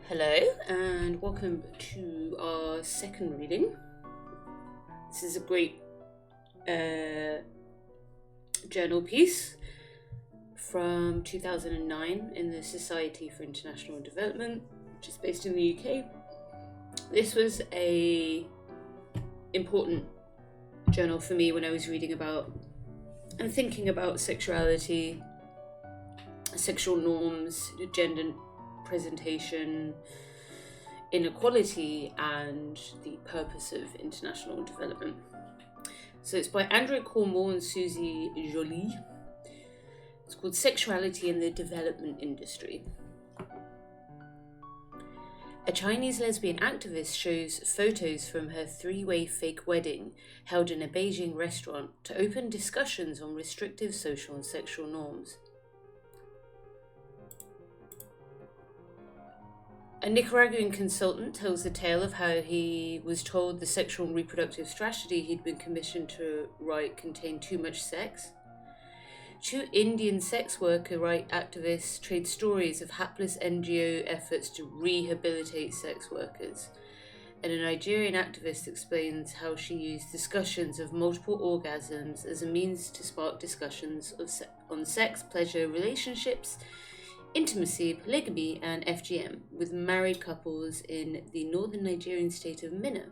Hello and welcome to our second reading. This is a great journal piece from 2009 in the Society for International Development, which is based in the UK. This was a important journal for me when I was reading about and thinking about sexuality, sexual norms, gender presentation, inequality, and the purpose of international development. So it's by Andrew Cornwall and Susie Joly. It's called Sexuality in the Development Industry. A Chinese lesbian activist shows photos from her three-way fake wedding held in a Beijing restaurant to open discussions on restrictive social and sexual norms. A Nicaraguan consultant tells the tale of how he was told the sexual and reproductive strategy he'd been commissioned to write contained too much sex. Two Indian sex worker right activists trade stories of hapless NGO efforts to rehabilitate sex workers. And a Nigerian activist explains how she used discussions of multiple orgasms as a means to spark discussions on sex, pleasure, relationships, intimacy, polygamy, and FGM with married couples in the northern Nigerian state of Minna,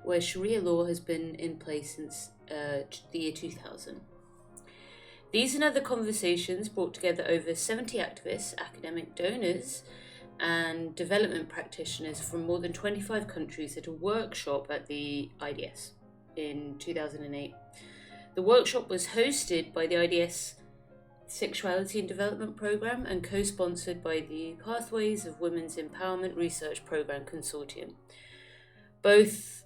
where Sharia law has been in place since the year 2000. These and other conversations brought together over 70 activists, academic donors, and development practitioners from more than 25 countries at a workshop at the IDS in 2008. The workshop was hosted by the IDS Sexuality and Development Program and co-sponsored by the Pathways of Women's Empowerment Research Program Consortium, both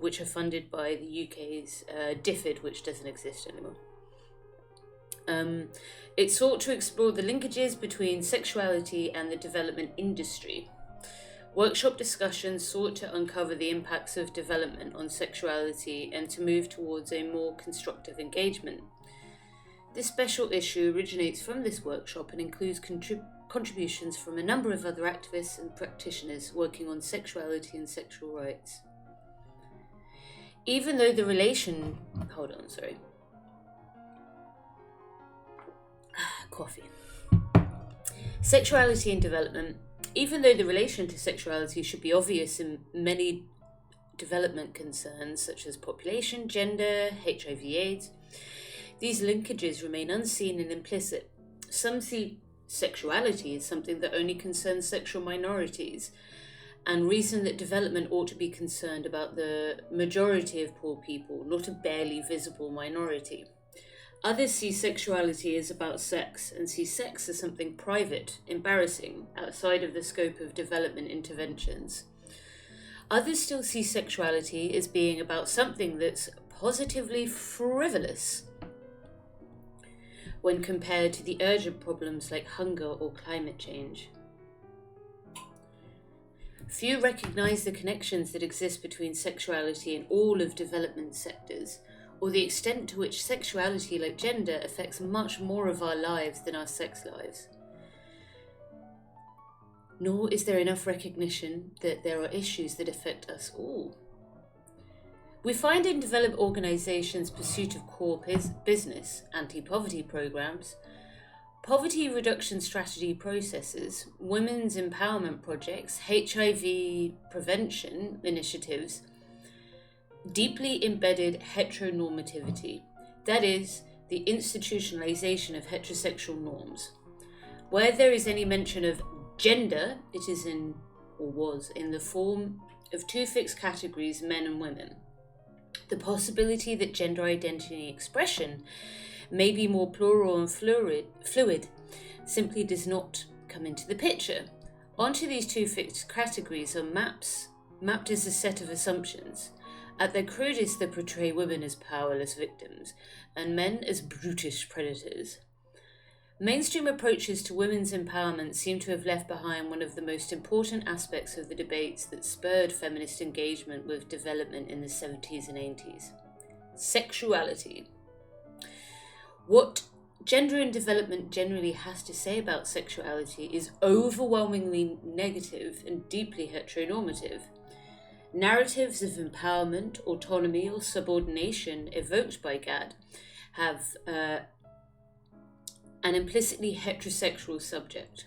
which are funded by the UK's DFID, which doesn't exist anymore. It sought to explore the linkages between sexuality and the development industry. Workshop discussions sought to uncover the impacts of development on sexuality and to move towards a more constructive engagement. This special issue originates from this workshop and includes contributions from a number of other activists and practitioners working on sexuality and sexual rights. Even though the relation... Coffee. Sexuality and development. Even though the relation to sexuality should be obvious in many development concerns such as population, gender, HIV/AIDS, these linkages remain unseen and implicit. Some see sexuality as something that only concerns sexual minorities and reason that development ought to be concerned about the majority of poor people, not a barely visible minority. Others see sexuality as about sex and see sex as something private, embarrassing, outside of the scope of development interventions. Others still see sexuality as being about something that's positively frivolous when compared to the urgent problems like hunger or climate change. Few recognise the connections that exist between sexuality and all of development sectors, or the extent to which sexuality, like gender, affects much more of our lives than our sex lives. Nor is there enough recognition that there are issues that affect us all. We find in developed organisations' pursuit of core business, anti-poverty programmes, poverty reduction strategy processes, women's empowerment projects, HIV prevention initiatives, deeply embedded heteronormativity, that is, the institutionalisation of heterosexual norms. Where there is any mention of gender, it is in, or was, in the form of two fixed categories, men and women. The possibility that gender identity expression may be more plural and fluid simply does not come into the picture. Onto these two fixed categories are mapped as a set of assumptions. At their crudest, they portray women as powerless victims and men as brutish predators. Mainstream approaches to women's empowerment seem to have left behind one of the most important aspects of the debates that spurred feminist engagement with development in the 70s and 80s: sexuality. What gender and development generally has to say about sexuality is overwhelmingly negative and deeply heteronormative. Narratives of empowerment, autonomy, or subordination evoked by GAD have an implicitly heterosexual subject.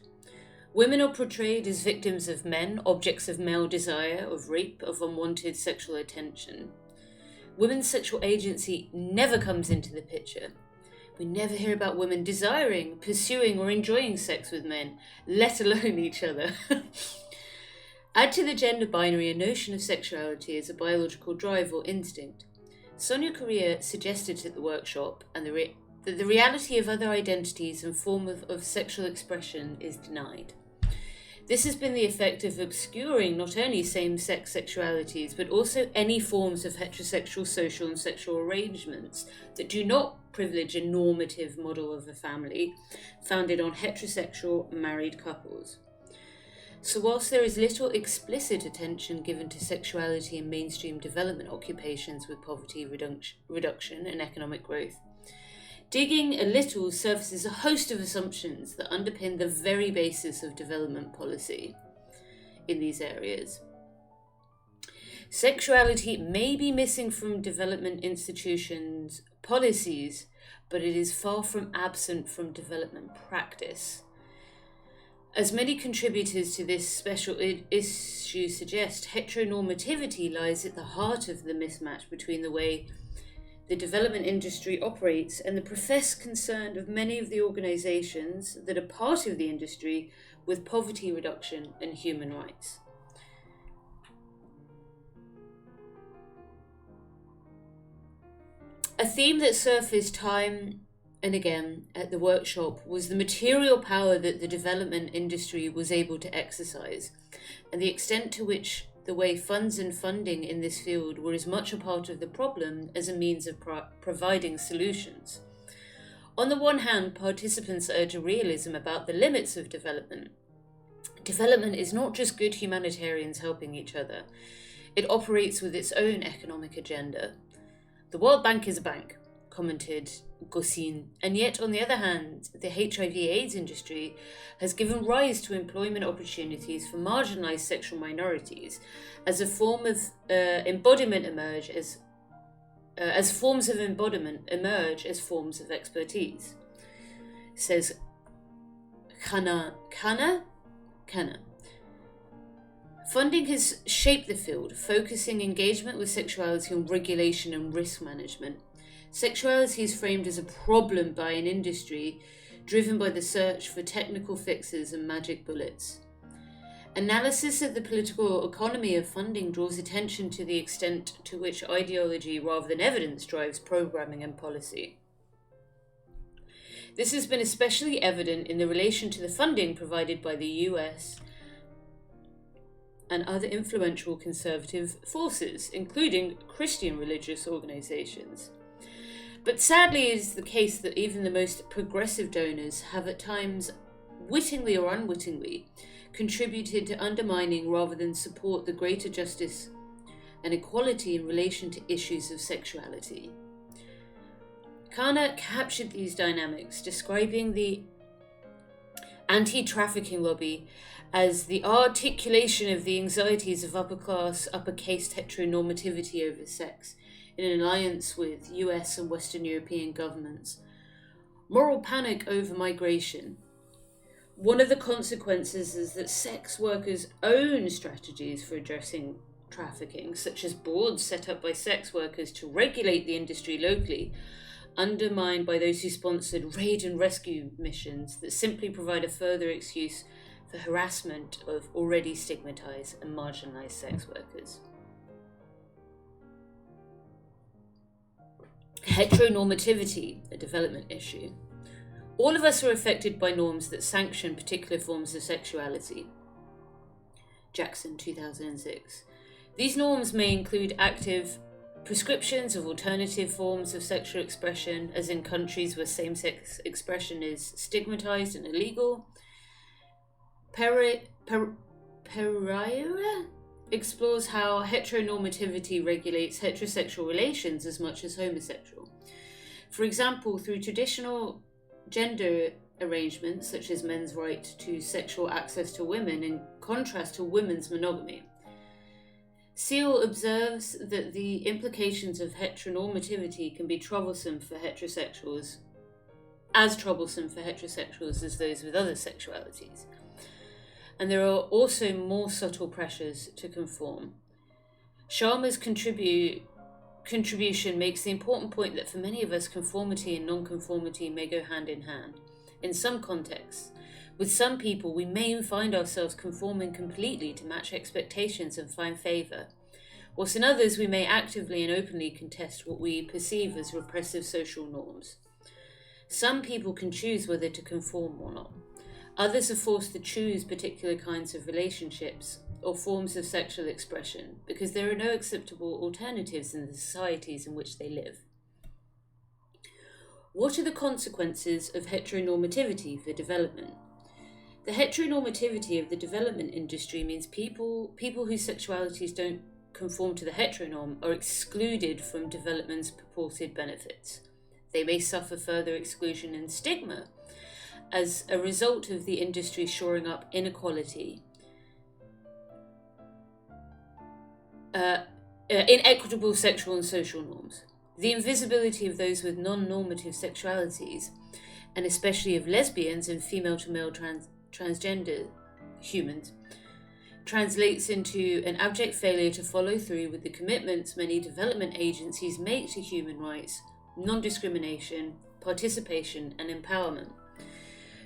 Women are portrayed as victims of men, objects of male desire, of rape, of unwanted sexual attention. Women's sexual agency never comes into the picture. We never hear about women desiring, pursuing, or enjoying sex with men, let alone each other. Add to the gender binary a notion of sexuality as a biological drive or instinct. Sonia Correa suggested at the workshop that the reality of other identities and forms of sexual expression is denied. This has been the effect of obscuring not only same-sex sexualities, but also any forms of heterosexual social and sexual arrangements that do not privilege a normative model of a family founded on heterosexual married couples. So whilst there is little explicit attention given to sexuality in mainstream development occupations with poverty reduction and economic growth, digging a little surfaces a host of assumptions that underpin the very basis of development policy in these areas. Sexuality may be missing from development institutions' policies, but it is far from absent from development practice. As many contributors to this special issue suggest, heteronormativity lies at the heart of the mismatch between the way the development industry operates and the professed concern of many of the organisations that are part of the industry with poverty reduction and human rights. A theme that surfaced time and again at the workshop was the material power that the development industry was able to exercise, and the extent to which the way funds and funding in this field were as much a part of the problem as a means of providing solutions. On the one hand, participants urge a realism about the limits of development. Development is not just good humanitarians helping each other. It operates with its own economic agenda. The World Bank is a bank, commented Gossin, and yet, on the other hand, the HIV/AIDS industry has given rise to employment opportunities for marginalised sexual minorities as a form of embodiment emerge as forms of embodiment emerge as forms of expertise, says Kana. Funding has shaped the field, focusing engagement with sexuality on regulation and risk management. Sexuality is framed as a problem by an industry driven by the search for technical fixes and magic bullets. Analysis of the political economy of funding draws attention to the extent to which ideology rather than evidence drives programming and policy. This has been especially evident in the relation to the funding provided by the US and other influential conservative forces, including Christian religious organisations. But sadly, it is the case that even the most progressive donors have at times, wittingly or unwittingly, contributed to undermining rather than support the greater justice and equality in relation to issues of sexuality. Kana captured these dynamics, describing the anti-trafficking lobby as the articulation of the anxieties of upper-caste heteronormativity over sex, in an alliance with US and Western European governments. Moral panic over migration. One of the consequences is that sex workers' own strategies for addressing trafficking, such as boards set up by sex workers to regulate the industry locally, undermined by those who sponsored raid and rescue missions that simply provide a further excuse for harassment of already stigmatized and marginalized sex workers. Heteronormativity, a development issue. All of us are affected by norms that sanction particular forms of sexuality. Jackson, 2006. These norms may include active prescriptions of alternative forms of sexual expression, as in countries where same-sex expression is stigmatized and illegal. Pereira explores how heteronormativity regulates heterosexual relations as much as homosexual. For example, through traditional gender arrangements, such as men's right to sexual access to women, in contrast to women's monogamy. Seal observes that the implications of heteronormativity can be troublesome for heterosexuals, as troublesome for heterosexuals as those with other sexualities. And there are also more subtle pressures to conform. Sharma's contribution makes the important point that for many of us, conformity and non-conformity may go hand in hand. In some contexts, with some people, we may find ourselves conforming completely to match expectations and find favour, whilst in others we may actively and openly contest what we perceive as repressive social norms. Some people can choose whether to conform or not. Others are forced to choose particular kinds of relationships or forms of sexual expression because there are no acceptable alternatives in the societies in which they live. What are the consequences of heteronormativity for development? The heteronormativity of the development industry means people whose sexualities don't conform to the heteronorm are excluded from development's purported benefits. They may suffer further exclusion and stigma as a result of the industry shoring up inequality, inequitable sexual and social norms. The invisibility of those with non-normative sexualities, and especially of lesbians and female-to-male transgender humans, translates into an abject failure to follow through with the commitments many development agencies make to human rights, non-discrimination, participation, and empowerment.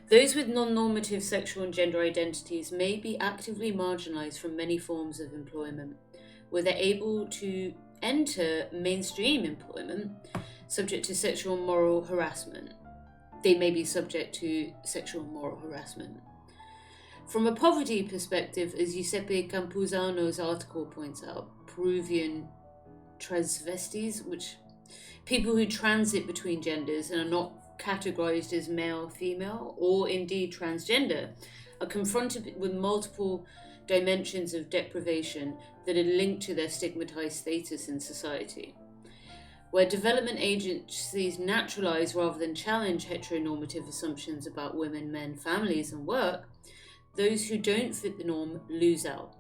Those with non-normative sexual and gender identities may be actively marginalised from many forms of employment, where they're able to enter mainstream employment subject to sexual and moral harassment. They may be subject to sexual and moral harassment. From a poverty perspective, as Giuseppe Campuzano's article points out, Peruvian transvestis, which people who transit between genders and are not categorized as male, female, or indeed transgender, are confronted with multiple dimensions of deprivation that are linked to their stigmatized status in society. Where development agencies naturalize rather than challenge heteronormative assumptions about women, men, families, and work, those who don't fit the norm lose out.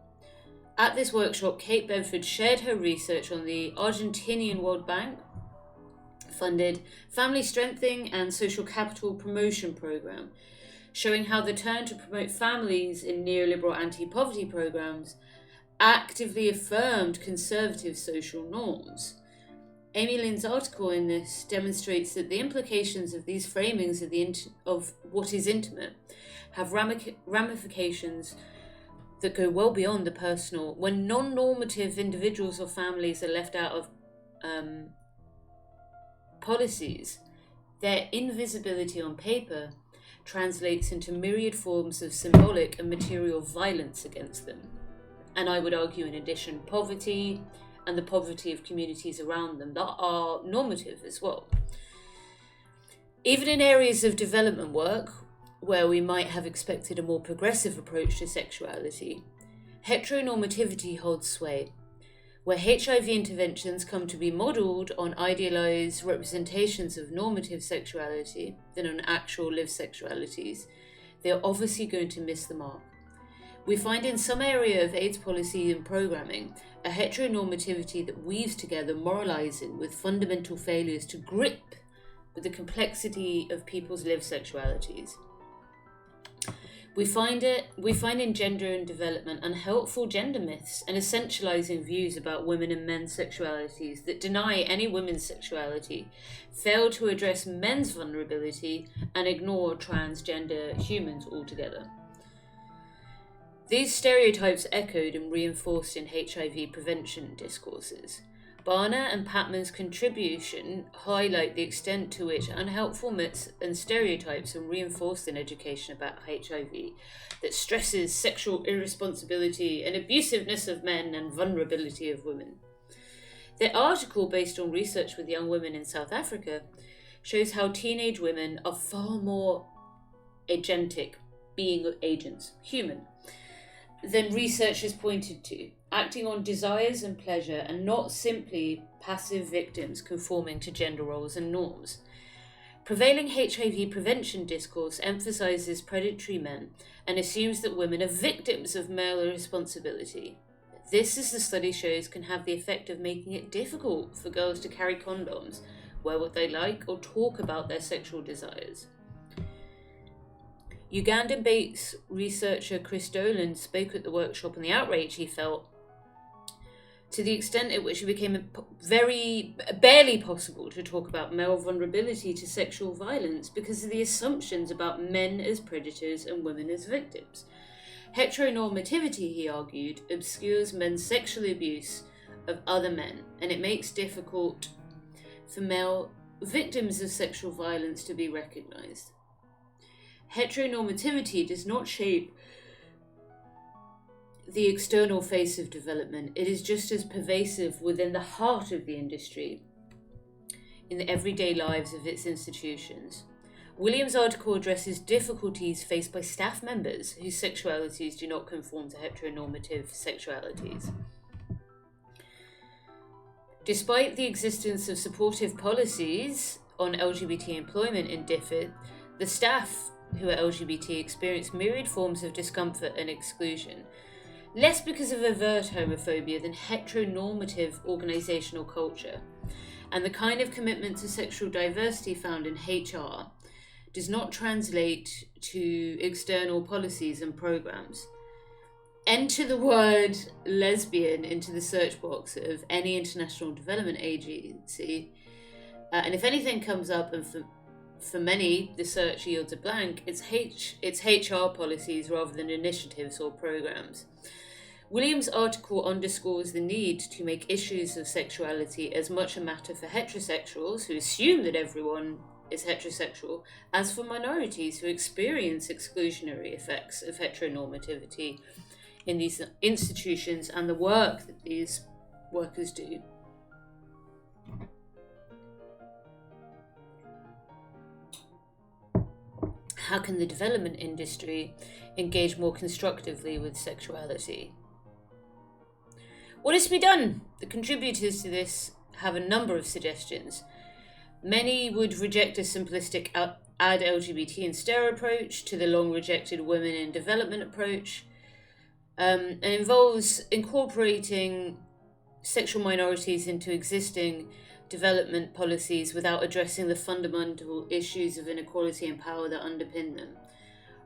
At this workshop, Kate Bedford shared her research on the Argentinian World Bank funded Family Strengthening and Social Capital Promotion Program, showing how the turn to promote families in neoliberal anti-poverty programs actively affirmed conservative social norms. Amy Lynn's article in this demonstrates that the implications of these framings of what is intimate have ramifications that go well beyond the personal. When non-normative individuals or families are left out of policies, their invisibility on paper translates into myriad forms of symbolic and material violence against them. And I would argue, in addition, poverty and the poverty of communities around them that are normative as well. Even in areas of development work, where we might have expected a more progressive approach to sexuality, heteronormativity holds sway. Where HIV interventions come to be modelled on idealised representations of normative sexuality than on actual lived sexualities, they are obviously going to miss the mark. We find in some area of AIDS policy and programming a heteronormativity that weaves together moralising with fundamental failures to grip with the complexity of people's lived sexualities. We find in gender and development unhelpful gender myths and essentializing views about women and men's sexualities that deny any women's sexuality, fail to address men's vulnerability, and ignore transgender humans altogether. These stereotypes echoed and reinforced in HIV prevention discourses. Barner and Patman's contribution highlight the extent to which unhelpful myths and stereotypes are reinforced in education about HIV that stresses sexual irresponsibility and abusiveness of men and vulnerability of women. Their article, based on research with young women in South Africa, shows how teenage women are far more agentic, being agents, human, than research has pointed to, acting on desires and pleasure and not simply passive victims conforming to gender roles and norms. Prevailing HIV prevention discourse emphasizes predatory men and assumes that women are victims of male irresponsibility. This, as the study shows, can have the effect of making it difficult for girls to carry condoms, wear what they like, or talk about their sexual desires. Ugandan-based researcher Chris Dolan spoke at the workshop on the outrage he felt to the extent at which it became barely possible to talk about male vulnerability to sexual violence because of the assumptions about men as predators and women as victims. Heteronormativity, he argued, obscures men's sexual abuse of other men, and it makes it difficult for male victims of sexual violence to be recognised. Heteronormativity does not shape the external face of development. It is just as pervasive within the heart of the industry, in the everyday lives of its institutions. Williams' article addresses difficulties faced by staff members whose sexualities do not conform to heteronormative sexualities. Despite the existence of supportive policies on LGBT employment in DFID, the staff who are LGBT experience myriad forms of discomfort and exclusion, less because of overt homophobia than heteronormative organisational culture. And the kind of commitment to sexual diversity found in HR does not translate to external policies and programmes. Enter the word lesbian into the search box of any international development agency, and if anything comes up, and for many the search yields a blank, it's HR policies rather than initiatives or programmes. Williams' article underscores the need to make issues of sexuality as much a matter for heterosexuals, who assume that everyone is heterosexual, as for minorities who experience exclusionary effects of heteronormativity in these institutions and the work that these workers do. How can the development industry engage more constructively with sexuality? What is to be done? The contributors to this have a number of suggestions. Many would reject a simplistic add LGBT and stir approach to the long rejected women in development approach, and involves incorporating sexual minorities into existing development policies without addressing the fundamental issues of inequality and power that underpin them.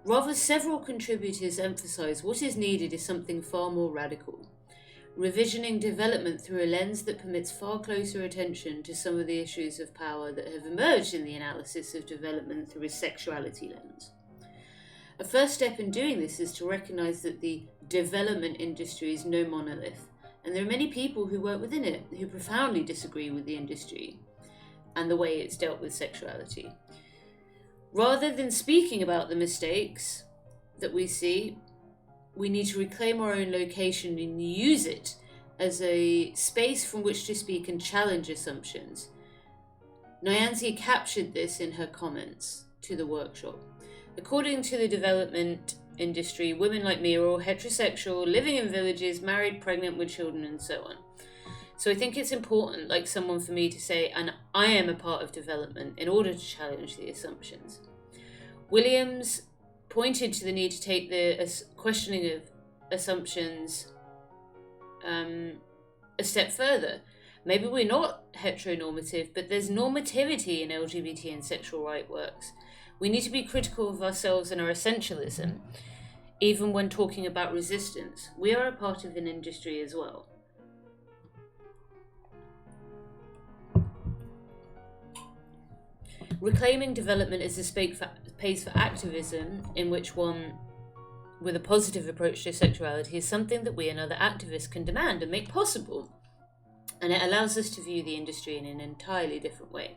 Rather, several contributors emphasise what is needed is something far more radical, revisioning development through a lens that permits far closer attention to some of the issues of power that have emerged in the analysis of development through a sexuality lens. A first step in doing this is to recognise that the development industry is no monolith, and there are many people who work within it who profoundly disagree with the industry and the way it's dealt with sexuality. Rather than speaking about the mistakes that we see, we need to reclaim our own location and use it as a space from which to speak and challenge assumptions. Nyanzi captured this in her comments to the workshop. According to the development industry, women like me are all heterosexual, living in villages, married, pregnant with children, and so on. So I think it's important, like someone for me to say, and I am a part of development, in order to challenge the assumptions. Williams pointed to the need to take the questioning of assumptions a step further. Maybe we're not heteronormative, but there's normativity in LGBT and sexual right works. We need to be critical of ourselves and our essentialism, even when talking about resistance. We are a part of an industry as well. Reclaiming development as a space for activism, in which one with a positive approach to sexuality is something that we and other activists can demand and make possible. And it allows us to view the industry in an entirely different way.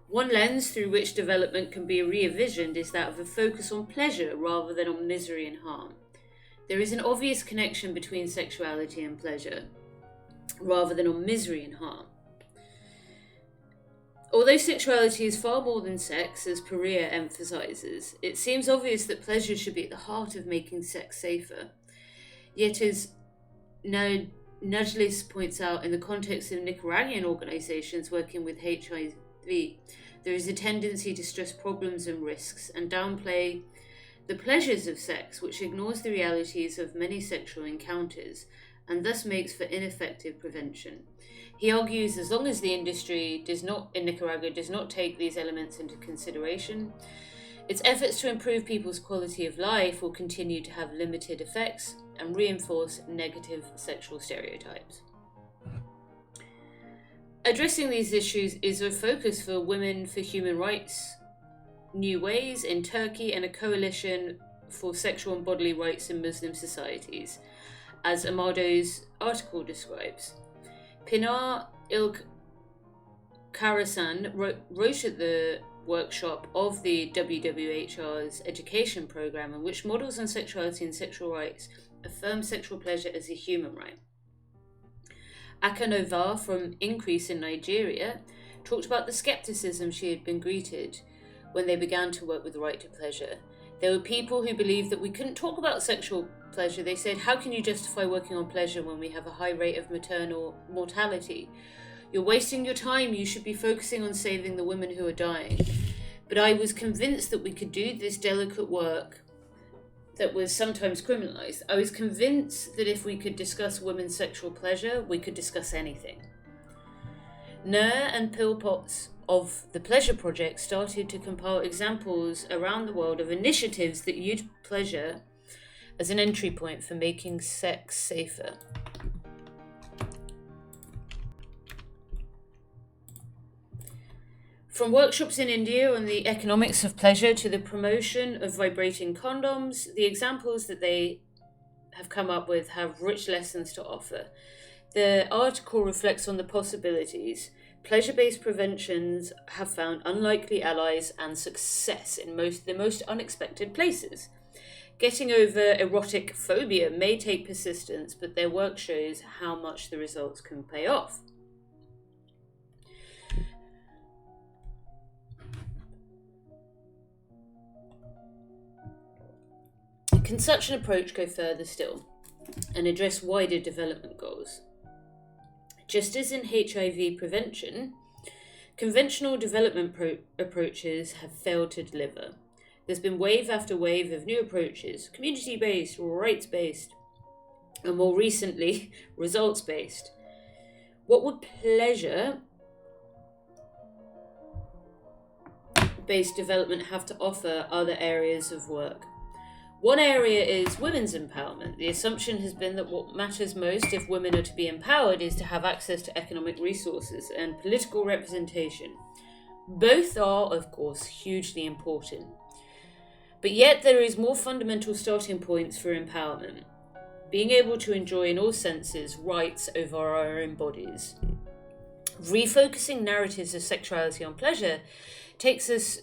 One lens through which development can be re-envisioned is that of a focus on pleasure rather than on misery and harm. There is an obvious connection between sexuality and pleasure, rather than on misery and harm. Although sexuality is far more than sex, as Perea emphasises, it seems obvious that pleasure should be at the heart of making sex safer. Yet, as Najlis points out, in the context of Nicaraguan organisations working with HIV, there is a tendency to stress problems and risks and downplay the pleasures of sex, which ignores the realities of many sexual encounters and thus makes for ineffective prevention. He argues as long as the industry in Nicaragua does not take these elements into consideration, its efforts to improve people's quality of life will continue to have limited effects and reinforce negative sexual stereotypes. Addressing these issues is a focus for Women for Human Rights New Ways in Turkey and a coalition for sexual and bodily rights in Muslim societies, as Amado's article describes. Pinar Ilk Karasan wrote at the workshop of the WWHR's education program, in which models on sexuality and sexual rights affirm sexual pleasure as a human right. Akanova from Increase in Nigeria talked about the skepticism she had been greeted when they began to work with the right to pleasure. There were people who believed that we couldn't talk about sexual pleasure. They said, how can you justify working on pleasure when we have a high rate of maternal mortality? You're wasting your time. You should be focusing on saving the women who are dying. But I was convinced that we could do this delicate work that was sometimes criminalized. I was convinced that if we could discuss women's sexual pleasure, we could discuss anything. Nair and Pillpots of the Pleasure Project started to compile examples around the world of initiatives that used pleasure as an entry point for making sex safer. From workshops in India on the economics of pleasure to the promotion of vibrating condoms, the examples that they have come up with have rich lessons to offer. The article reflects on the possibilities. Pleasure-based preventions have found unlikely allies and success in the most unexpected places. Getting over erotic phobia may take persistence, but their work shows how much the results can pay off. Can such an approach go further still and address wider development goals? Just as in HIV prevention, conventional development approaches have failed to deliver. There's been wave after wave of new approaches, community-based, rights-based, and more recently, results-based. What would pleasure-based development have to offer other areas of work? One area is women's empowerment. The assumption has been that what matters most if women are to be empowered is to have access to economic resources and political representation. Both are, of course, hugely important. But yet there is more fundamental starting points for empowerment. Being able to enjoy in all senses rights over our own bodies. Refocusing narratives of sexuality on pleasure takes us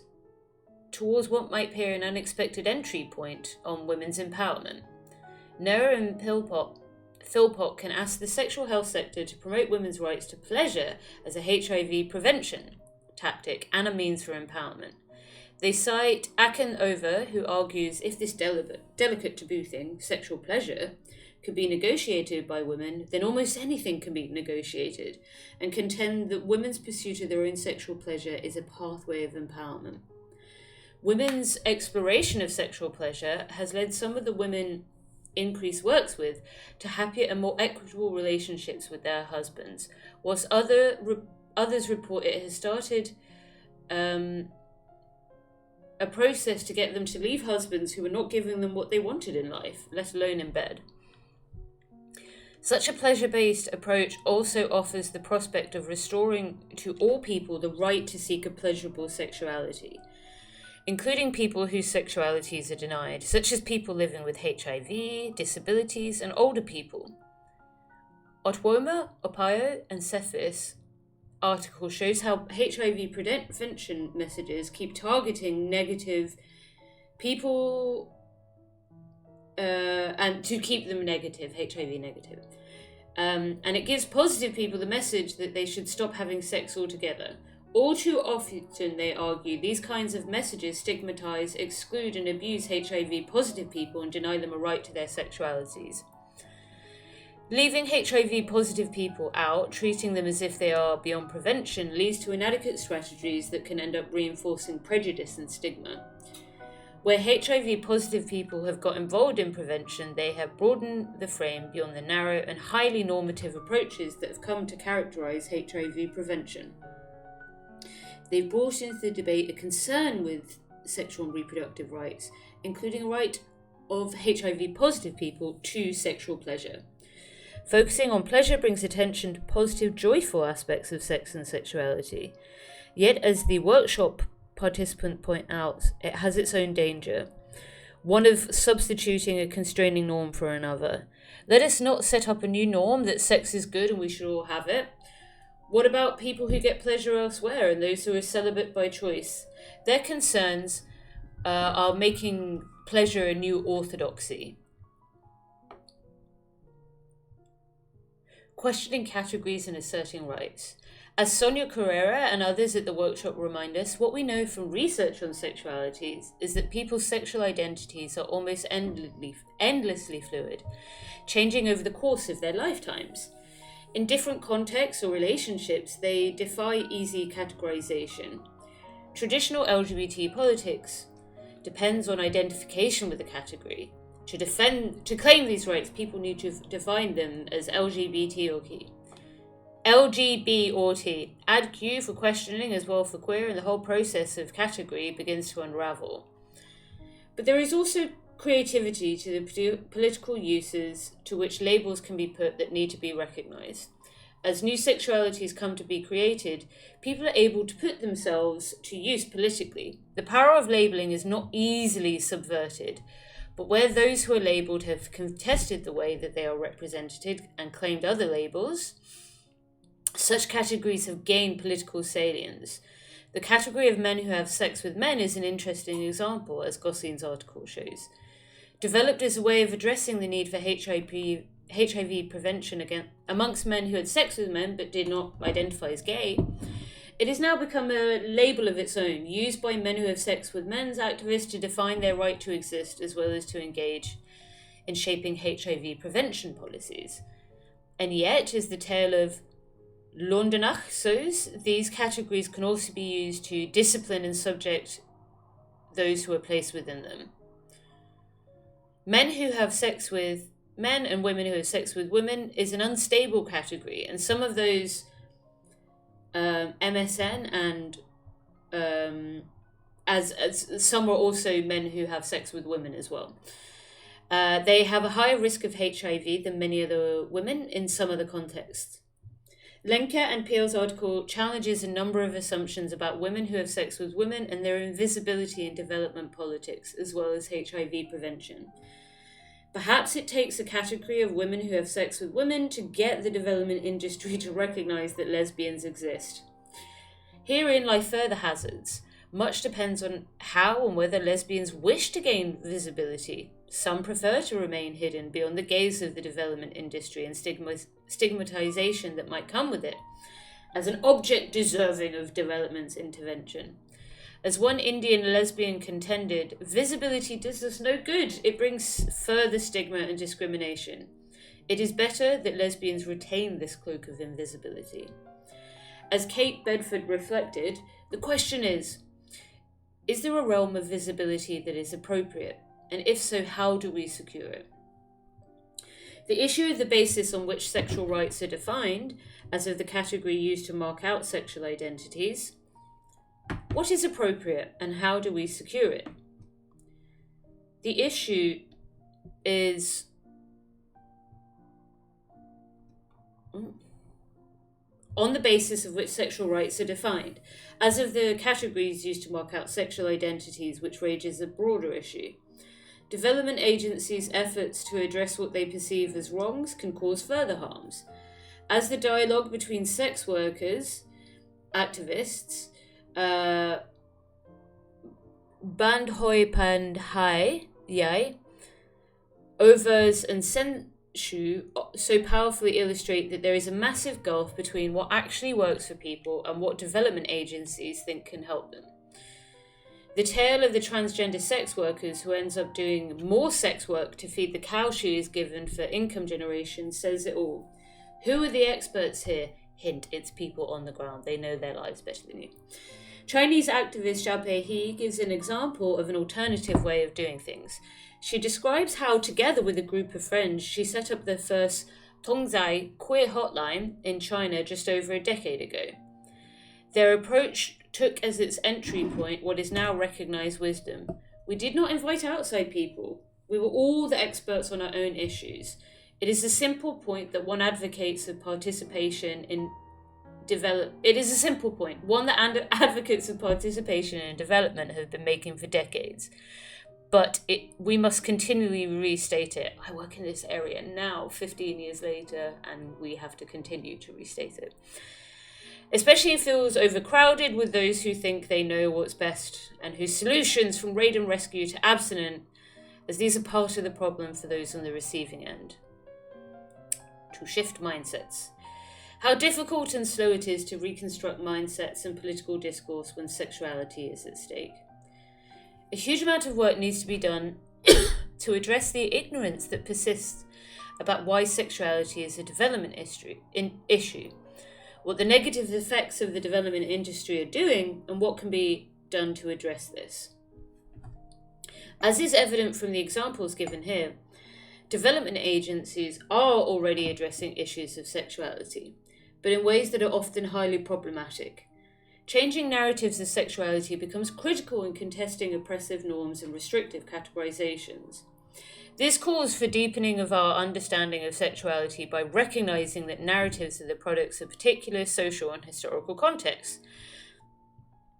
towards what might appear an unexpected entry point on women's empowerment. Nair and Philpott can ask the sexual health sector to promote women's rights to pleasure as a HIV prevention tactic and a means for empowerment. They cite Akan Over, who argues if this delicate taboo thing, sexual pleasure, could be negotiated by women, then almost anything can be negotiated, and contend that women's pursuit of their own sexual pleasure is a pathway of empowerment. Women's exploration of sexual pleasure has led some of the women Increase works with to happier and more equitable relationships with their husbands, whilst others report it has started a process to get them to leave husbands who were not giving them what they wanted in life, let alone in bed. Such a pleasure-based approach also offers the prospect of restoring to all people the right to seek a pleasurable sexuality, including people whose sexualities are denied, such as people living with HIV, disabilities, and older people. Otwoma, Opayo, and Cephas article shows how HIV prevention messages keep targeting negative people and to keep them negative, HIV negative. And it gives positive people the message that they should stop having sex altogether. All too often, they argue, these kinds of messages stigmatize, exclude, and abuse HIV-positive people and deny them a right to their sexualities. Leaving HIV positive people out, treating them as if they are beyond prevention, leads to inadequate strategies that can end up reinforcing prejudice and stigma. Where HIV positive people have got involved in prevention, they have broadened the frame beyond the narrow and highly normative approaches that have come to characterise HIV prevention. They've brought into the debate a concern with sexual and reproductive rights, including a right of HIV positive people to sexual pleasure. Focusing on pleasure brings attention to positive, joyful aspects of sex and sexuality. Yet, as the workshop participant point out, it has its own danger, one of substituting a constraining norm for another. Let us not set up a new norm that sex is good and we should all have it. What about people who get pleasure elsewhere and those who are celibate by choice? Their concerns are making pleasure a new orthodoxy. Questioning categories and asserting rights. As Sonia Carrera and others at the workshop remind us, what we know from research on sexualities is that people's sexual identities are almost endlessly fluid, changing over the course of their lifetimes. In different contexts or relationships, they defy easy categorization. Traditional LGBT politics depends on identification with a category. To claim these rights, people need to define them as LGBT or T. LGB or T. Add Q for questioning as well for queer, and the whole process of category begins to unravel. But there is also creativity to the political uses to which labels can be put that need to be recognised. As new sexualities come to be created, people are able to put themselves to use politically. The power of labelling is not easily subverted, but where those who are labelled have contested the way that they are represented and claimed other labels, such categories have gained political salience. The category of men who have sex with men is an interesting example, as Gosling's article shows. Developed as a way of addressing the need for HIV prevention amongst men who had sex with men but did not identify as gay, it has now become a label of its own, used by men who have sex with men's activists to define their right to exist as well as to engage in shaping HIV prevention policies. And yet, as the tale of Londenach shows, these categories can also be used to discipline and subject those who are placed within them. Men who have sex with men and women who have sex with women is an unstable category, and some of those MSN and as some are also men who have sex with women as well. They have a higher risk of HIV than many other women in some other contexts. Lenker and Peel's article challenges a number of assumptions about women who have sex with women and their invisibility in development politics, as well as HIV prevention. Perhaps it takes a category of women who have sex with women to get the development industry to recognise that lesbians exist. Herein lie further hazards. Much depends on how and whether lesbians wish to gain visibility. Some prefer to remain hidden beyond the gaze of the development industry and stigmatization that might come with it, as an object deserving of development's intervention. As one Indian lesbian contended, visibility does us no good. It brings further stigma and discrimination. It is better that lesbians retain this cloak of invisibility. As Kate Bedford reflected, the question is there a realm of visibility that is appropriate? And if so, how do we secure it? The issue of the basis on which sexual rights are defined, as of the category used to mark out sexual identities, what is appropriate and how do we secure it? The issue is on the basis of which sexual rights are defined, as of the categories used to mark out sexual identities, which raises a broader issue. Development agencies' efforts to address what they perceive as wrongs can cause further harms. As the dialogue between sex workers, activists, Bandhoi Pandhai, Yai, Overs and Senshu so powerfully illustrate that there is a massive gulf between what actually works for people and what development agencies think can help them. The tale of the transgender sex workers who ends up doing more sex work to feed the cow she is given for income generation says it all. Who are the experts here? Hint, it's people on the ground. They know their lives better than you. Chinese activist Zhao Peihe gives an example of an alternative way of doing things. She describes how, together with a group of friends, she set up the first Tongzai queer hotline in China just over a decade ago. Their approach took as its entry point what is now recognized wisdom. We did not invite outside people. We were all the experts on our own issues. It is a simple point that one advocates of participation in It is a simple point, one that advocates of participation in development have been making for decades. But we must continually restate it. I work in this area now, 15 years later, and we have to continue to restate it. Especially in fields overcrowded with those who think they know what's best and whose solutions from raid and rescue to abstinent, as these are part of the problem for those on the receiving end. To shift mindsets. How difficult and slow it is to reconstruct mindsets and political discourse when sexuality is at stake. A huge amount of work needs to be done to address the ignorance that persists about why sexuality is a development issue, what the negative effects of the development industry are doing, and what can be done to address this. As is evident from the examples given here, development agencies are already addressing issues of sexuality, but in ways that are often highly problematic. Changing narratives of sexuality becomes critical in contesting oppressive norms and restrictive categorizations. This calls for deepening of our understanding of sexuality by recognizing that narratives are the products of particular social and historical contexts,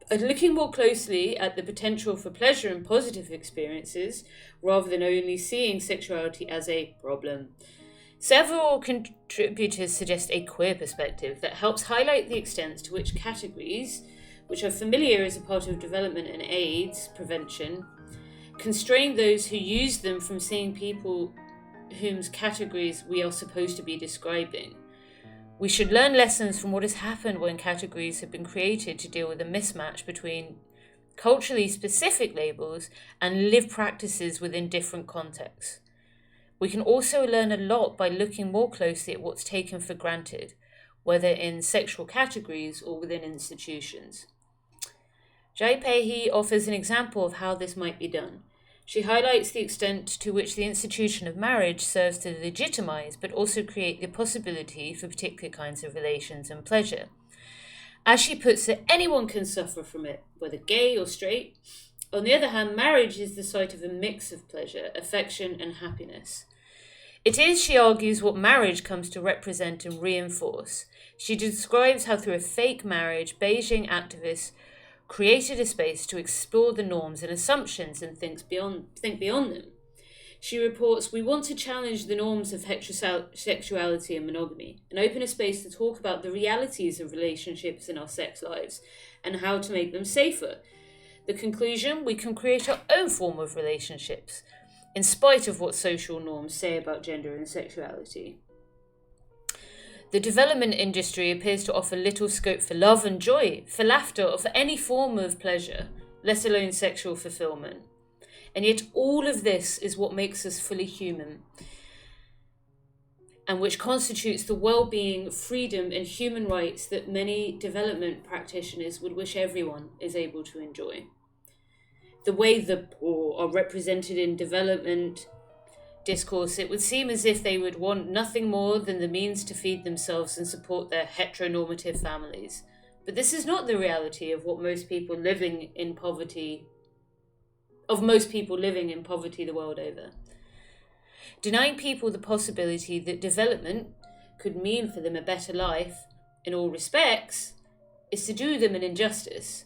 and looking more closely at the potential for pleasure and positive experiences, rather than only seeing sexuality as a problem. Several contributors suggest a queer perspective that helps highlight the extent to which categories, which are familiar as a part of development and AIDS prevention, constrain those who use them from seeing people whose categories we are supposed to be describing. We should learn lessons from what has happened when categories have been created to deal with a mismatch between culturally specific labels and lived practices within different contexts. We can also learn a lot by looking more closely at what's taken for granted, whether in sexual categories or within institutions. Zhao Peihe offers an example of how this might be done. She highlights the extent to which the institution of marriage serves to legitimize but also create the possibility for particular kinds of relations and pleasure. As she puts it, anyone can suffer from it, whether gay or straight. On the other hand, marriage is the site of a mix of pleasure, affection, and happiness. It is, she argues, what marriage comes to represent and reinforce. She describes how through a fake marriage, Beijing activists created a space to explore the norms and assumptions and think beyond them. She reports, we want to challenge the norms of heterosexuality and monogamy and open a space to talk about the realities of relationships in our sex lives and how to make them safer. The conclusion, we can create our own form of relationships, in spite of what social norms say about gender and sexuality. The development industry appears to offer little scope for love and joy, for laughter, or for any form of pleasure, let alone sexual fulfillment. And yet all of this is what makes us fully human, and which constitutes the well-being, freedom, and human rights that many development practitioners would wish everyone is able to enjoy. The way the poor are represented in development discourse, it would seem as if they would want nothing more than the means to feed themselves and support their heteronormative families. But this is not the reality of most people living in poverty the world over. Denying people the possibility that development could mean for them a better life in all respects is to do them an injustice.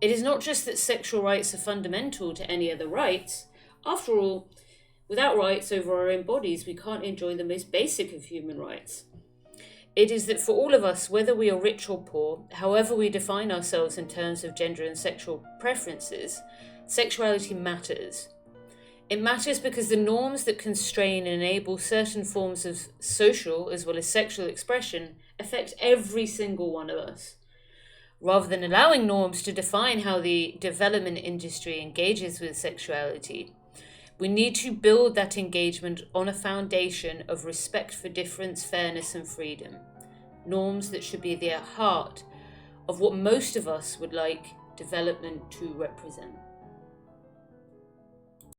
It is not just that sexual rights are fundamental to any other rights. After all, without rights over our own bodies, we can't enjoy the most basic of human rights. It is that for all of us, whether we are rich or poor, however we define ourselves in terms of gender and sexual preferences, sexuality matters. It matters because the norms that constrain and enable certain forms of social as well as sexual expression affect every single one of us. Rather than allowing norms to define how the development industry engages with sexuality, we need to build that engagement on a foundation of respect for difference, fairness, and freedom. Norms that should be the heart of what most of us would like development to represent.